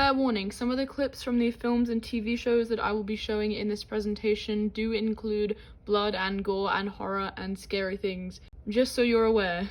Fair warning, some of the clips from the films and TV shows that I will be showing in this presentation do include blood and gore and horror and scary things, just so you're aware.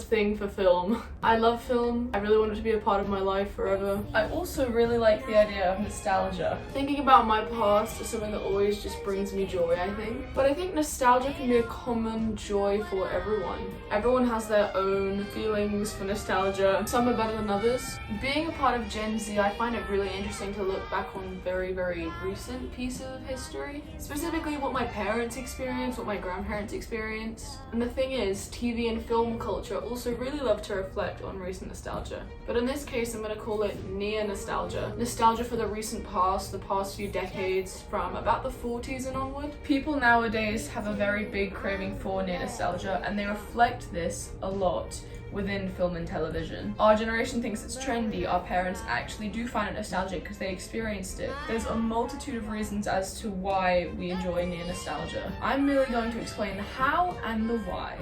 Thing for film. I love film. I really want it to be a part of my life forever. I also really like the idea of nostalgia. Thinking about my past is something that always just brings me joy, I think. But I think nostalgia can be a common joy for everyone. Everyone has their own feelings for nostalgia. Some are better than others. Being a part of Gen Z, I find it really interesting to look back on very, very recent pieces of history. Specifically what my parents experienced, what my grandparents experienced. And the thing is, TV and film culture also really love to reflect on recent nostalgia. But in this case, I'm going to call it near nostalgia. Nostalgia for the recent past, the past few decades, from about the 40s and onward. People nowadays have a very big craving for near nostalgia, and they reflect this a lot within film and television. Our generation thinks it's trendy. Our parents actually do find it nostalgic because they experienced it. There's a multitude of reasons as to why we enjoy near nostalgia. I'm merely going to explain the how and the why.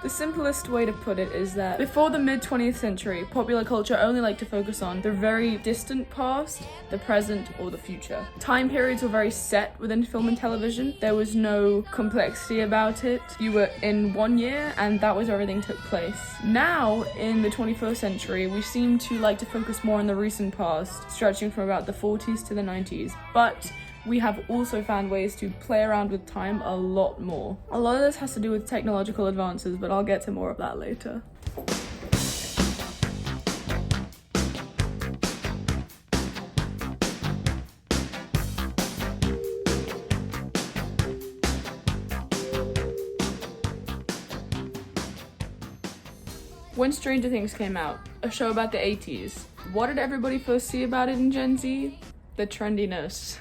The simplest way to put it is that before the mid-20th century, popular culture only liked to focus on the very distant past, the present, or the future. Time periods were very set within film and television. There was no complexity about it. You were in one year and that was where everything took place. Now, in the 21st century, we seem to like to focus more on the recent past, stretching from about the 40s to the 90s. But we have also found ways to play around with time a lot more. A lot of this has to do with technological advances, but I'll get to more of that later. When Stranger Things came out, a show about the 80s, what did everybody first see about it in Gen Z? The trendiness.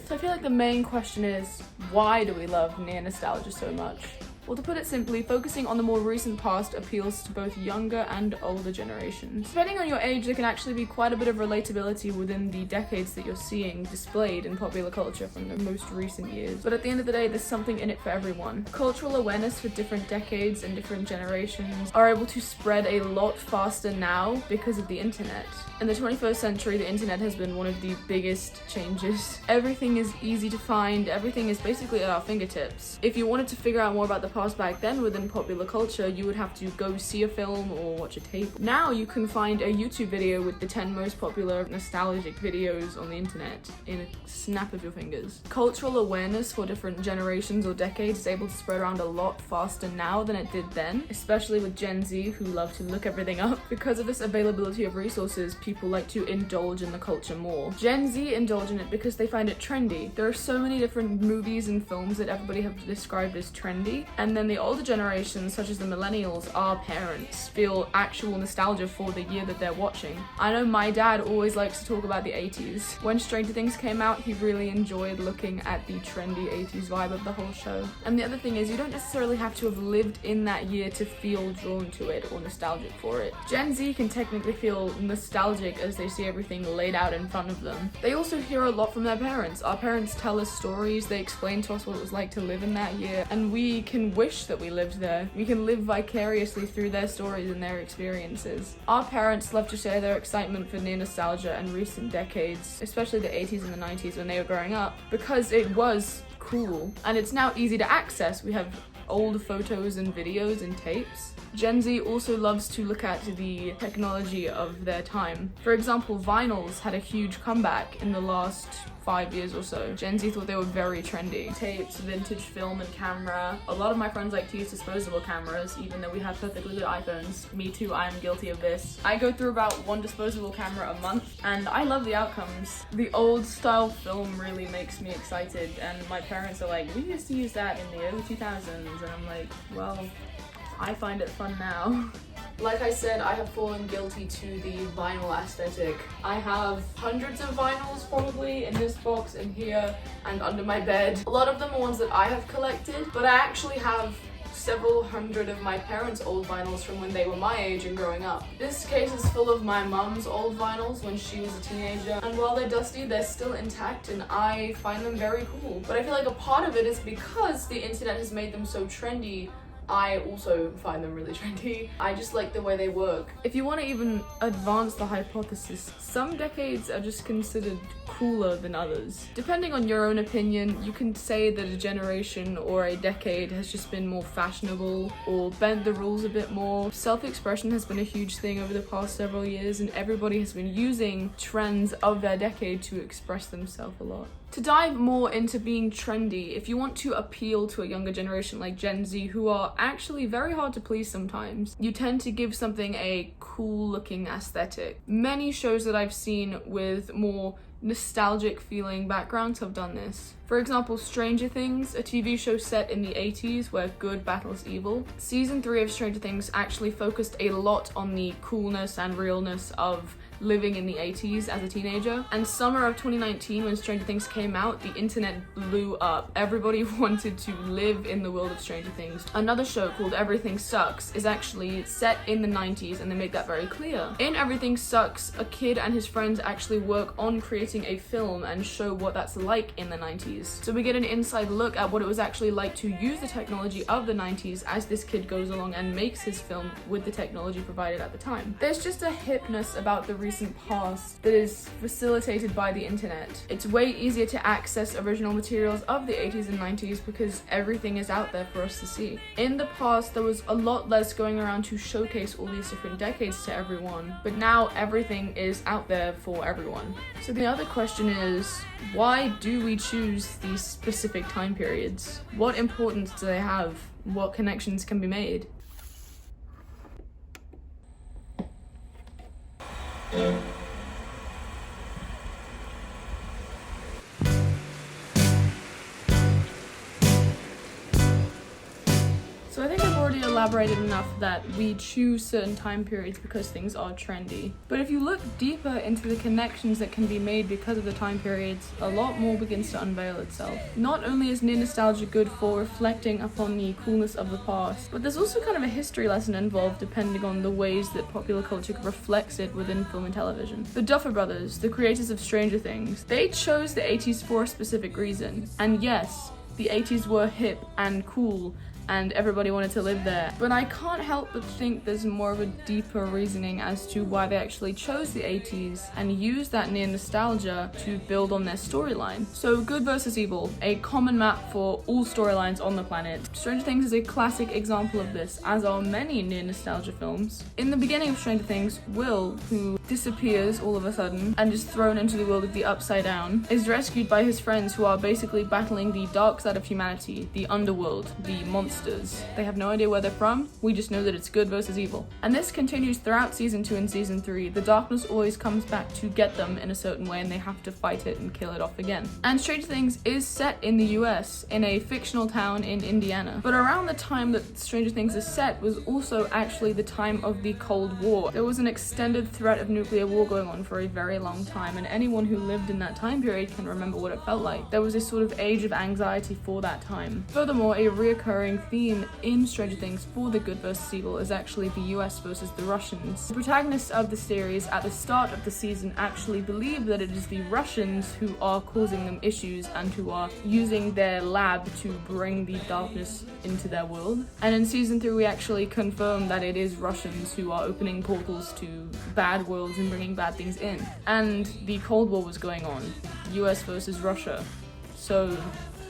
So I feel like the main question is, why do we love near nostalgia so much? Well, to put it simply, focusing on the more recent past appeals to both younger and older generations. Depending on your age, there can actually be quite a bit of relatability within the decades that you're seeing displayed in popular culture from the most recent years. But at the end of the day, there's something in it for everyone. Cultural awareness for different decades and different generations are able to spread a lot faster now because of the internet. In the 21st century, the internet has been one of the biggest changes. Everything is easy to find, everything is basically at our fingertips. If you wanted to figure out more about the past back then within popular culture, you would have to go see a film or watch a tape. Now you can find a YouTube video with the 10 most popular nostalgic videos on the internet in a snap of your fingers. Cultural awareness for different generations or decades is able to spread around a lot faster now than it did then, especially with Gen Z who love to look everything up. Because of this availability of resources, people like to indulge in the culture more. Gen Z indulge in it because they find it trendy. There are so many different movies and films that everybody have described as trendy, and then the older generations, such as the millennials, our parents, feel actual nostalgia for the year that they're watching. I know my dad always likes to talk about the 80s. When Stranger Things came out, he really enjoyed looking at the trendy 80s vibe of the whole show. And the other thing is, you don't necessarily have to have lived in that year to feel drawn to it or nostalgic for it. Gen Z can technically feel nostalgic as they see everything laid out in front of them. They also hear a lot from their parents. Our parents tell us stories, they explain to us what it was like to live in that year, and we can wish that we lived there. We can live vicariously through their stories and their experiences. Our parents love to share their excitement for near nostalgia and recent decades, especially the 80s and the 90s when they were growing up, because it was cool and it's now easy to access. We have old photos and videos and tapes. Gen Z also loves to look at the technology of their time. For example, vinyls had a huge comeback in the last 5 years or so. Gen Z thought they were very trendy. Tapes, vintage film and camera. A lot of my friends like to use disposable cameras, even though we have perfectly good iPhones. Me too, I am guilty of this. I go through about one disposable camera a month, and I love the outcomes. The old style film really makes me excited, and my parents are like, we used to use that in the early 2000s, and I'm like, well, I find it fun now. Like I said, I have fallen guilty to the vinyl aesthetic. I have hundreds of vinyls probably in this box, in here, and under my bed. A lot of them are ones that I have collected, but I actually have several hundred of my parents' old vinyls from when they were my age and growing up. This case is full of my mum's old vinyls when she was a teenager, and while they're dusty, they're still intact and I find them very cool. But I feel like a part of it is because the internet has made them so trendy, I also find them really trendy. I just like the way they work. If you want to even advance the hypothesis, some decades are just considered cooler than others. Depending on your own opinion, you can say that a generation or a decade has just been more fashionable or bent the rules a bit more. Self-expression has been a huge thing over the past several years, and everybody has been using trends of their decade to express themselves a lot. To dive more into being trendy, if you want to appeal to a younger generation like Gen Z, who are actually very hard to please sometimes, you tend to give something a cool looking aesthetic. Many shows that I've seen with more nostalgic feeling backgrounds have done this. For example, Stranger Things, a TV show set in the 80s where good battles evil. Season 3 of Stranger Things actually focused a lot on the coolness and realness of living in the 80s as a teenager. And summer of 2019, when Stranger Things came out, the internet blew up. Everybody wanted to live in the world of Stranger Things. Another show called Everything Sucks is actually set in the 90s, and they make that very clear. In Everything Sucks, a kid and his friends actually work on creating a film and show what that's like in the 90s. So we get an inside look at what it was actually like to use the technology of the 90s as this kid goes along and makes his film with the technology provided at the time. There's just a hipness about the recent past that is facilitated by the internet. It's way easier to access original materials of the 80s and 90s because everything is out there for us to see. In the past, there was a lot less going around to showcase all these different decades to everyone, but now everything is out there for everyone. So the other question is, why do we choose these specific time periods? What importance do they have? What connections can be made? So I think I've already elaborated enough that we choose certain time periods because things are trendy. But if you look deeper into the connections that can be made because of the time periods, a lot more begins to unveil itself. Not only is near nostalgia good for reflecting upon the coolness of the past, but there's also kind of a history lesson involved depending on the ways that popular culture reflects it within film and television. The Duffer Brothers, the creators of Stranger Things, they chose the 80s for a specific reason. And yes, the 80s were hip and cool, and everybody wanted to live there. But I can't help but think there's more of a deeper reasoning as to why they actually chose the 80s and used that near nostalgia to build on their storyline. So good versus evil, a common map for all storylines on the planet. Stranger Things is a classic example of this, as are many near nostalgia films. In the beginning of Stranger Things, Will, who disappears all of a sudden and is thrown into the world of the Upside Down, is rescued by his friends who are basically battling the dark side of humanity, the underworld, the monsters. They have no idea where they're from, we just know that it's good versus evil. And this continues throughout season 2 and season 3. The darkness always comes back to get them in a certain way and they have to fight it and kill it off again. And Stranger Things is set in the US, in a fictional town in Indiana. But around the time that Stranger Things is set was also actually the time of the Cold War. There was an extended threat of nuclear war going on for a very long time, and anyone who lived in that time period can remember what it felt like. There was a sort of age of anxiety for that time. Furthermore, a reoccurring theme in Stranger Things for the good versus evil is actually the US versus the Russians. The protagonists of the series at the start of the season actually believe that it is the Russians who are causing them issues and who are using their lab to bring the darkness into their world. And in season 3 we actually confirm that it is Russians who are opening portals to bad worlds and bringing bad things in. And the Cold War was going on, US versus Russia. So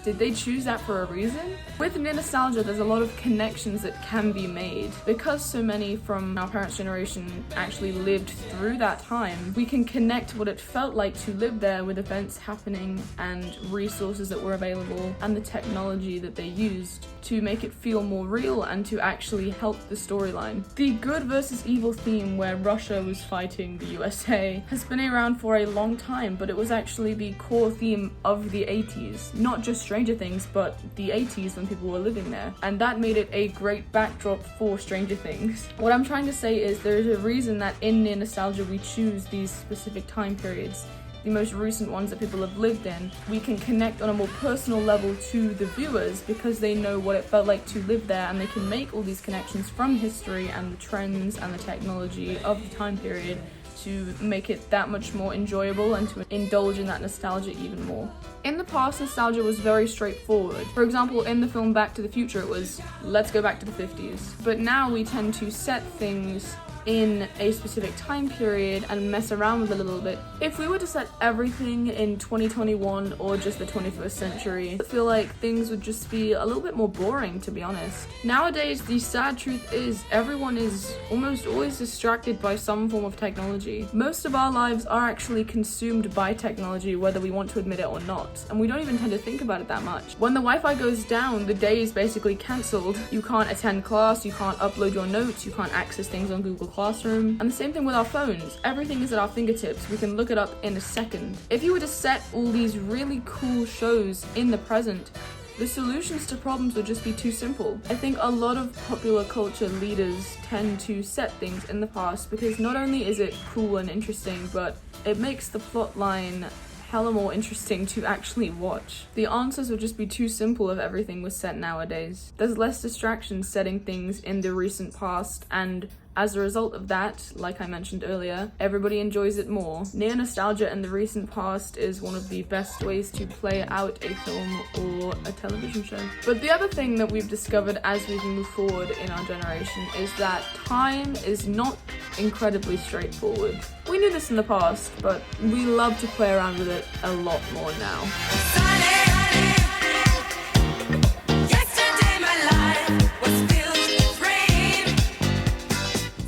did they choose that for a reason? With near nostalgia, there's a lot of connections that can be made. Because so many from our parents' generation actually lived through that time, we can connect what it felt like to live there with events happening and resources that were available and the technology that they used to make it feel more real and to actually help the storyline. The good versus evil theme, where Russia was fighting the USA, has been around for a long time, but it was actually the core theme of the 80s, not just Stranger Things, but the 80s when people were living there. And that made it a great backdrop for Stranger Things. What I'm trying to say is there is a reason that in near nostalgia we choose these specific time periods, the most recent ones that people have lived in. We can connect on a more personal level to the viewers because they know what it felt like to live there, and they can make all these connections from history and the trends and the technology of the time period to make it that much more enjoyable and to indulge in that nostalgia even more. In the past, nostalgia was very straightforward. For example, in the film Back to the Future, it was, let's go back to the 50s. But now we tend to set things in a specific time period and mess around with it a little bit. If we were to set everything in 2021 or just the 21st century, I feel like things would just be a little bit more boring, to be honest. Nowadays, the sad truth is everyone is almost always distracted by some form of technology. Most of our lives are actually consumed by technology, whether we want to admit it or not, and we don't even tend to think about it that much. When the Wi-Fi goes down, the day is basically cancelled. You can't attend class, you can't upload your notes, you can't access things on Google Classroom. And the same thing with our phones. Everything is at our fingertips. We can look it up in a second. If you were to set all these really cool shows in the present, the solutions to problems would just be too simple. I think a lot of popular culture leaders tend to set things in the past because not only is it cool and interesting, but it makes the plot line hella more interesting to actually watch. The answers would just be too simple if everything was set nowadays. There's less distractions setting things in the recent past, and as a result of that, like I mentioned earlier, everybody enjoys it more. Near nostalgia in the recent past is one of the best ways to play out a film or a television show. But the other thing that we've discovered as we've moved forward in our generation is that time is not incredibly straightforward. We knew this in the past, but we love to play around with it a lot more now.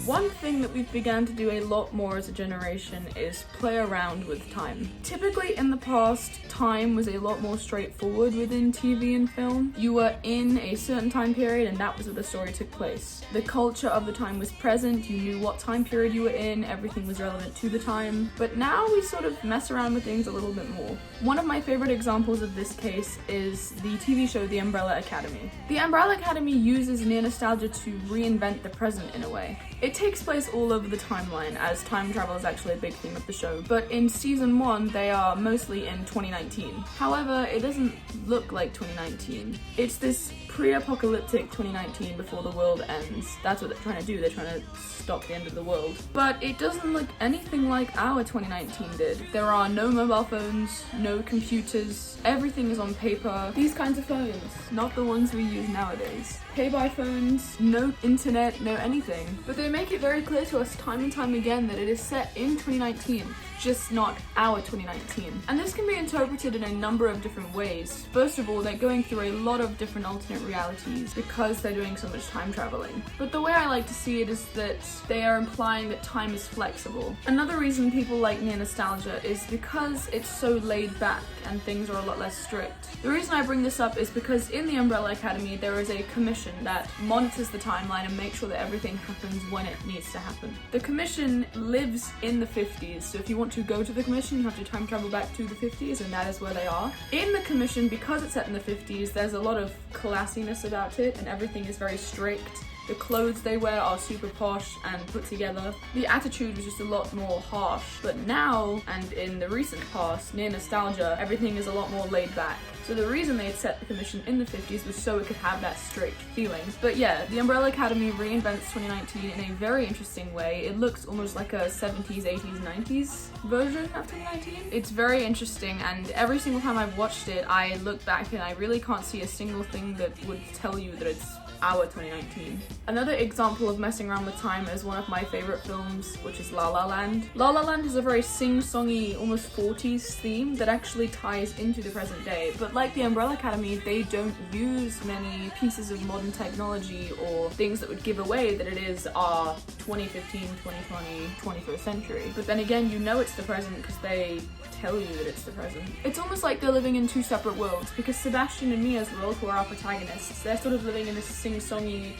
One thing that we've begun to do a lot more as a generation is play around with time. Typically in the past, time was a lot more straightforward within TV and film. You were in a certain time period and that was where the story took place. The culture of the time was present, you knew what time period you were in, everything was relevant to the time. But now we sort of mess around with things a little bit more. One of my favorite examples of this case is the TV show The Umbrella Academy. The Umbrella Academy uses near nostalgia to reinvent the present in a way. It takes place all over the timeline, as time travel is actually a big theme of the show, but in season 1 they are mostly in 2019. However, it doesn't look like 2019. It's this pre-apocalyptic 2019 before the world ends. That's what they're trying to do, they're trying to stop the end of the world. But it doesn't look anything like our 2019 did. There are no mobile phones, no computers, everything is on paper. These kinds of phones, not the ones we use nowadays. Pay-by phones, no internet, no anything. But they make it very clear to us time and time again that it is set in 2019, just not our 2019. And this can be interpreted in a number of different ways. First of all, they're going through a lot of different alternate realities because they're doing so much time traveling. But the way I like to see it is that they are implying that time is flexible. Another reason people like near nostalgia is because it's so laid back and things are a lot less strict. The reason I bring this up is because in the Umbrella Academy there is a commission that monitors the timeline and makes sure that everything happens when it needs to happen. The commission lives in the 50s, so if you want to go to the commission you have to time travel back to the 50s, and that is where they are. In the commission, because it's set in the 50s, there's a lot of classiness about it and everything is very strict. The clothes they wear are super posh and put together. The attitude was just a lot more harsh. But now, and in the recent past, near nostalgia, everything is a lot more laid back. So the reason they had set the commission in the 50s was so it could have that strict feeling. But yeah, the Umbrella Academy reinvents 2019 in a very interesting way. It looks almost like a 70s, 80s, 90s version of 2019. It's very interesting, and every single time I've watched it, I look back and I really can't see a single thing that would tell you that it's our 2019. Another example of messing around with time is one of my favorite films, which is La La Land. La La Land is a very sing-songy, almost 40s theme that actually ties into the present day. But like the Umbrella Academy, they don't use many pieces of modern technology or things that would give away that it is our 2015, 2020, 21st century. But then again, you know it's the present because they tell you that it's the present. It's almost like they're living in two separate worlds, because Sebastian and Mia's world, who are our protagonists, they're sort of living in this sing-songy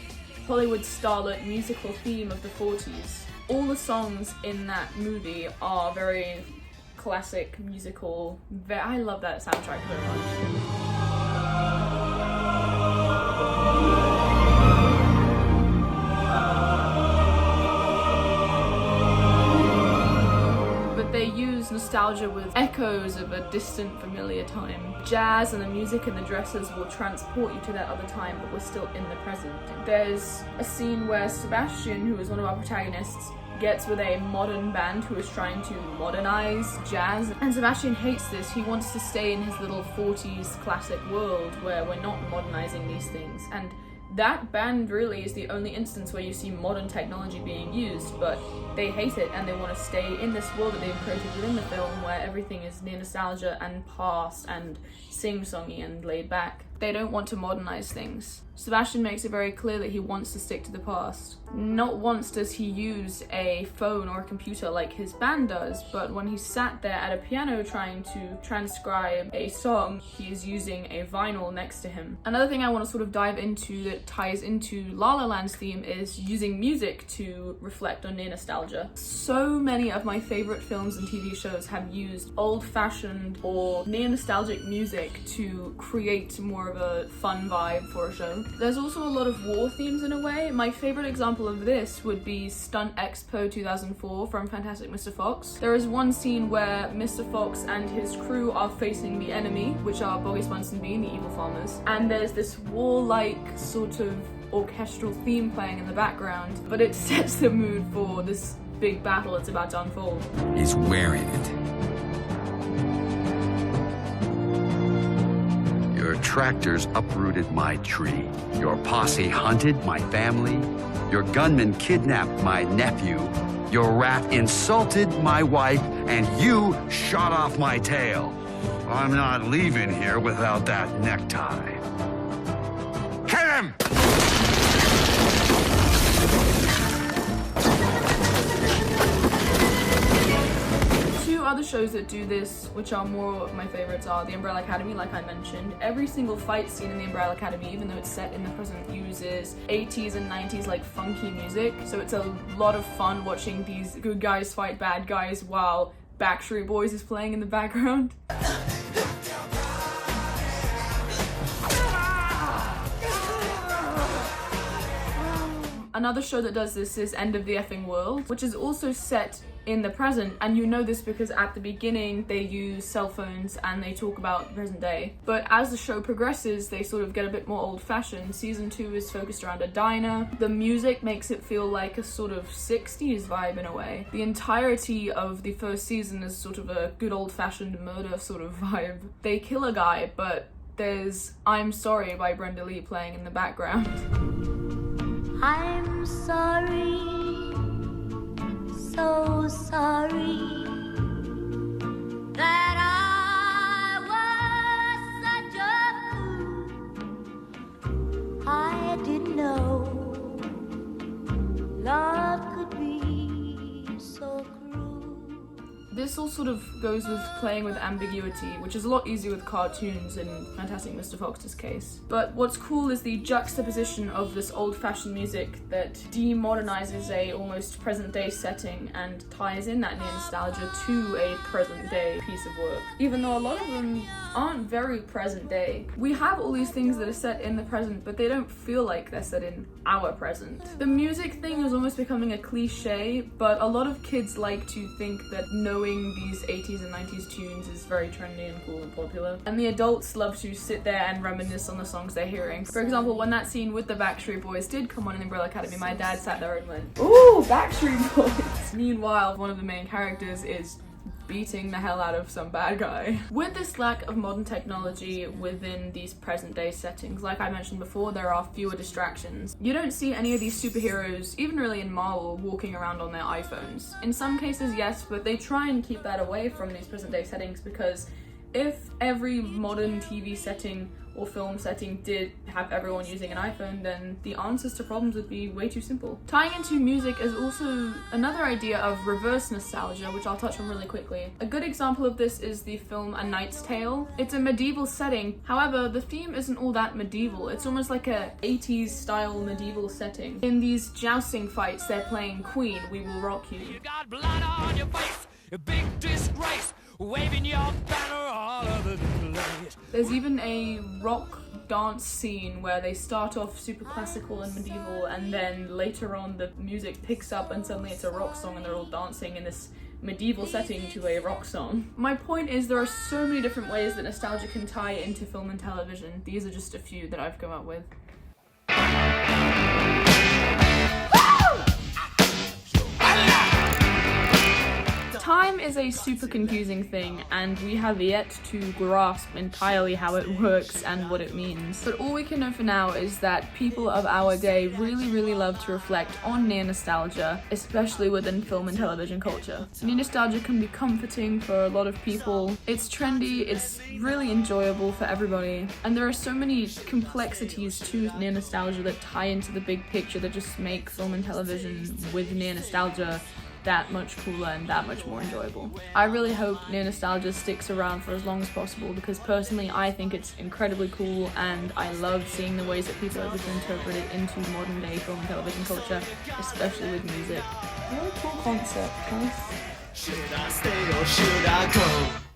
Hollywood starlet musical theme of the 40s. All the songs in that movie are very classic musical. I love that soundtrack very much. They use nostalgia with echoes of a distant, familiar time. Jazz and the music and the dresses will transport you to that other time, but we're still in the present. There's a scene where Sebastian, who is one of our protagonists, gets with a modern band who is trying to modernize jazz, and Sebastian hates this. He wants to stay in his little 40s classic world where we're not modernizing these things, and that band really is the only instance where you see modern technology being used, but they hate it and they want to stay in this world that they've created within the film where everything is near nostalgia and past and sing-songy and laid back. They don't want to modernize things. Sebastian makes it very clear that he wants to stick to the past. Not once does he use a phone or a computer like his band does, but when he's sat there at a piano trying to transcribe a song, he is using a vinyl next to him. Another thing I want to sort of dive into that ties into La La Land's theme is using music to reflect on near nostalgia. So many of my favorite films and TV shows have used old-fashioned or near nostalgic music to create more of a fun vibe for a show. There's also a lot of war themes in a way. My favorite example of this would be Stunt Expo 2004 from Fantastic Mr. Fox. There is one scene where Mr. Fox and his crew are facing the enemy, which are Boggy Spunson Bean, the evil farmers, and there's this warlike sort of orchestral theme playing in the background, but it sets the mood for this big battle that's about to unfold. He's wearing it. Your tractors uprooted my tree. Your posse hunted my family. Your gunman kidnapped my nephew. Your rat insulted my wife, and you shot off my tail. I'm not leaving here without that necktie. Hit him! Other shows that do this, which are more of my favorites, are The Umbrella Academy, like I mentioned. Every single fight scene in The Umbrella Academy, even though it's set in the present, uses 80s and 90s like funky music, so it's a lot of fun watching these good guys fight bad guys while Backstreet Boys is playing in the background. Another show that does this is End of the Effing World, which is also set in the present, and you know this because at the beginning they use cell phones and they talk about the present day. But as the show progresses, they sort of get a bit more old-fashioned. Season 2 is focused around a diner. The music makes it feel like a sort of 60s vibe in a way. The entirety of the first season is sort of a good old-fashioned murder sort of vibe. They kill a guy, but there's I'm Sorry by Brenda Lee playing in the background. I'm sorry, so sorry that I was such a fool. I didn't know love could be so cruel. This all sort of goes with playing with ambiguity, which is a lot easier with cartoons in Fantastic Mr. Fox's case. But what's cool is the juxtaposition of this old-fashioned music that demodernizes a almost present-day setting and ties in that near nostalgia to a present-day piece of work. Even though a lot of them aren't very present-day. We have all these things that are set in the present, but they don't feel like they're set in our present. The music thing is almost becoming a cliche, but a lot of kids like to think that knowing these 80s and 90s tunes is very trendy and cool and popular. And the adults love to sit there and reminisce on the songs they're hearing. For example, when that scene with the Backstreet Boys did come on in Umbrella Academy, my dad sat there and went, "Ooh, Backstreet Boys!" Meanwhile, one of the main characters is beating the hell out of some bad guy. With this lack of modern technology within these present day settings, like I mentioned before, there are fewer distractions. You don't see any of these superheroes, even really in Marvel, walking around on their iPhones. In some cases, yes, but they try and keep that away from these present day settings because if every modern TV setting or film setting did have everyone using an iPhone, then the answers to problems would be way too simple. Tying into music is also another idea of reverse nostalgia, which I'll touch on really quickly. A good example of this is the film A Knight's Tale. It's a medieval setting, however, the theme isn't all that medieval. It's almost like a 80s style medieval setting. In these jousting fights, they're playing Queen, We Will Rock You. You got blood on your face, a big disgrace, waving your banner all over the place. There's even a rock dance scene where they start off super classical and medieval, and then later on the music picks up and suddenly it's a rock song and they're all dancing in this medieval setting to a rock song. My point is there are so many different ways that nostalgia can tie into film and television. These are just a few that I've come up with. Time is a super confusing thing, and we have yet to grasp entirely how it works and what it means. But all we can know for now is that people of our day really love to reflect on near nostalgia, especially within film and television culture. Near nostalgia can be comforting for a lot of people. It's trendy, it's really enjoyable for everybody, and there are so many complexities to near nostalgia that tie into the big picture that just make film and television with near nostalgia that much cooler and that much more enjoyable. I really hope near nostalgia sticks around for as long as possible, because personally I think it's incredibly cool and I love seeing the ways that people are able to interpret it into modern day film and television culture, especially with music. What a cool concept, guys. Should I stay or should I go?